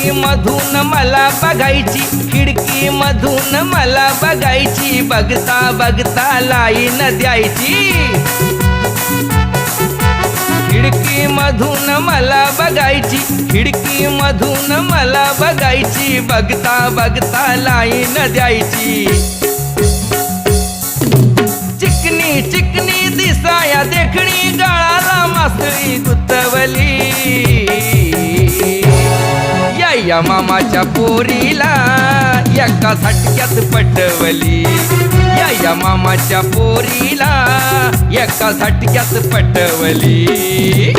खिडकी मधून मला बघायची, खिडकी मधून मला बघायची, बघता बघता लाईन द्यायची। खिडकी मधून मला बघायची, खिडकी मधून मला बघायची, बघता बघता लाईन द्यायची। चिकनी चिकनी दिसाया देखणी, गळाला मासळी गुतवली। या मामाच्या पोरीला एका झटक्यात पटवली, या मामाच्या पोरीला एका झटक्यात पटवली।